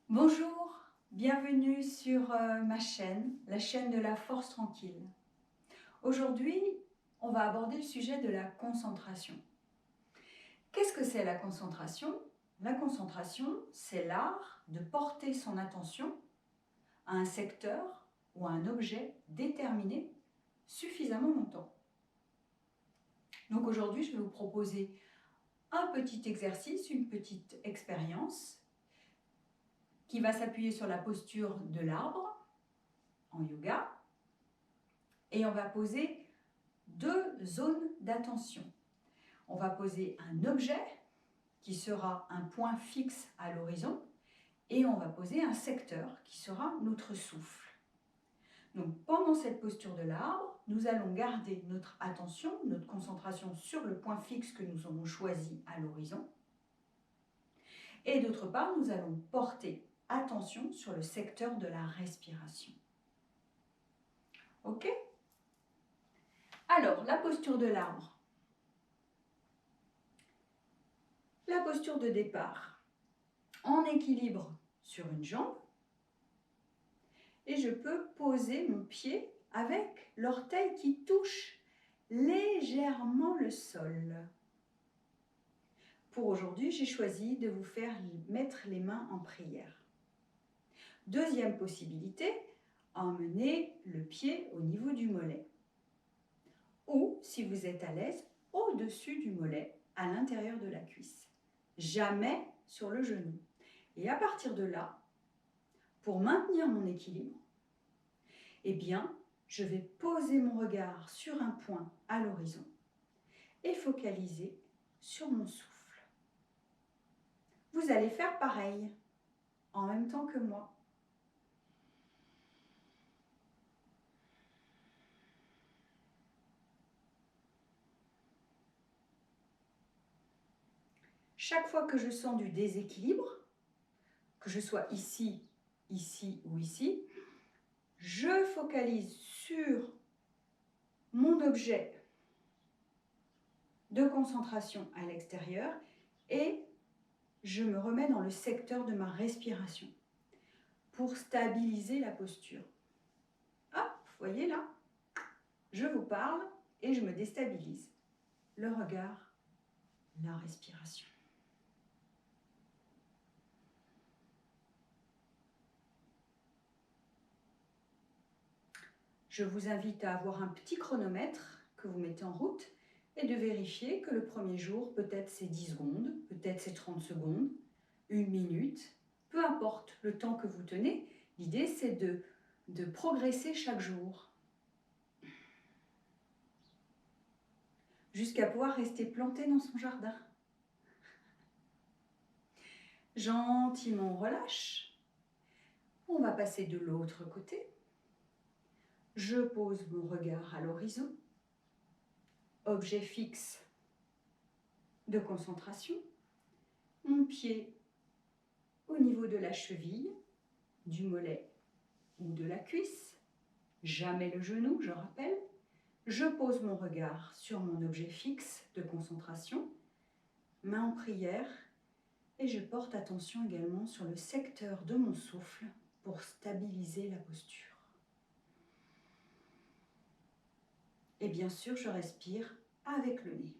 Bonjour, bienvenue sur ma chaîne, la chaîne de la force tranquille. Aujourd'hui, on va aborder le sujet de la concentration. Qu'est-ce que c'est la concentration? La concentration, c'est l'art de porter son attention à un secteur ou à un objet déterminé suffisamment longtemps. Donc aujourd'hui, je vais vous proposer un petit exercice, une petite expérience qui va s'appuyer sur la posture de l'arbre en yoga. Et on va poser deux zones d'attention. On va poser un objet qui sera un point fixe à l'horizon et on va poser un secteur qui sera notre souffle. Donc pendant cette posture de l'arbre, nous allons garder notre attention, notre concentration sur le point fixe que nous avons choisi à l'horizon. Et d'autre part, nous allons porter attention sur le secteur de la respiration. Ok ? Alors, la posture de l'arbre. La posture de départ, en équilibre sur une jambe, et je peux poser mon pied avec l'orteil qui touche légèrement le sol. Pour aujourd'hui, j'ai choisi de vous faire mettre les mains en prière. Deuxième possibilité, emmener le pied au niveau du mollet. Ou, si vous êtes à l'aise, au-dessus du mollet, à l'intérieur de la cuisse. Jamais sur le genou. Et à partir de là, pour maintenir mon équilibre, eh bien, je vais poser mon regard sur un point à l'horizon et focaliser sur mon souffle. Vous allez faire pareil, en même temps que moi. Chaque fois que je sens du déséquilibre, que je sois ici, ici ou ici, je focalise sur mon objet de concentration à l'extérieur et je me remets dans le secteur de ma respiration pour stabiliser la posture. Hop, vous voyez là, je vous parle et je me déstabilise. Le regard, la respiration. Je vous invite à avoir un petit chronomètre que vous mettez en route et de vérifier que le premier jour, peut-être c'est 10 secondes, peut-être c'est 30 secondes, 1 minute, peu importe le temps que vous tenez. L'idée, c'est de progresser chaque jour jusqu'à pouvoir rester planté dans son jardin. Gentiment, on relâche. On va passer de l'autre côté. Je pose mon regard à l'horizon. Objet fixe de concentration. Mon pied au niveau de la cheville, du mollet ou de la cuisse. Jamais le genou, je rappelle. Je pose mon regard sur mon objet fixe de concentration. Main en prière. Et je porte attention également sur le secteur de mon souffle pour stabiliser la posture. Et bien sûr, je respire avec le nez.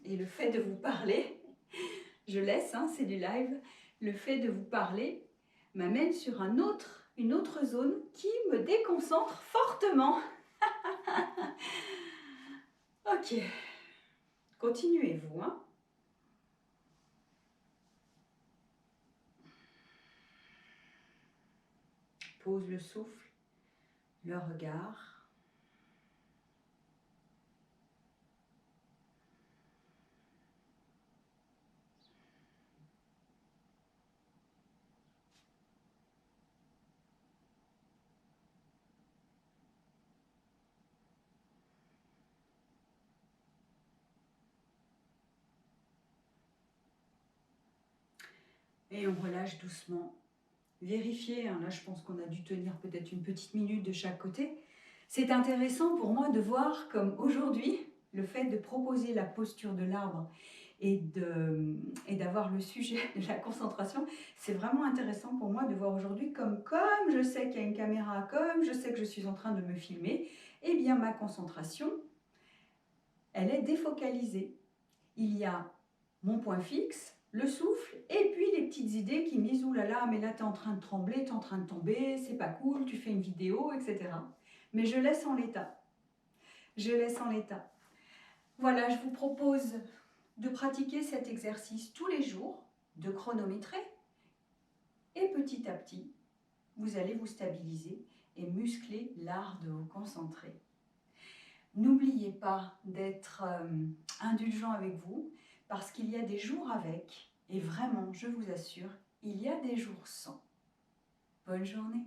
Et le fait de vous parler, je laisse, c'est du live, le fait de vous parler m'amène sur une autre zone qui me déconcentre fortement. Ok, continuez-vous. Pose le souffle, le regard. Et on relâche doucement. Vérifiez, là je pense qu'on a dû tenir peut-être une petite minute de chaque côté. C'est intéressant pour moi de voir comme aujourd'hui, le fait de proposer la posture de l'arbre et d'avoir le sujet de la concentration. C'est vraiment intéressant pour moi de voir aujourd'hui comme je sais qu'il y a une caméra, comme je sais que je suis en train de me filmer, eh bien ma concentration, elle est défocalisée. Il y a mon point fixe, le souffle, et puis les petites idées qui me disent « Ouh là là, mais là tu es en train de trembler, tu es en train de tomber, c'est pas cool, tu fais une vidéo, etc. » Mais je laisse en l'état. Je laisse en l'état. Voilà, je vous propose de pratiquer cet exercice tous les jours, de chronométrer, et petit à petit, vous allez vous stabiliser et muscler l'art de vous concentrer. N'oubliez pas d'être indulgent avec vous, parce qu'il y a des jours avec, et vraiment, je vous assure, il y a des jours sans. Bonne journée.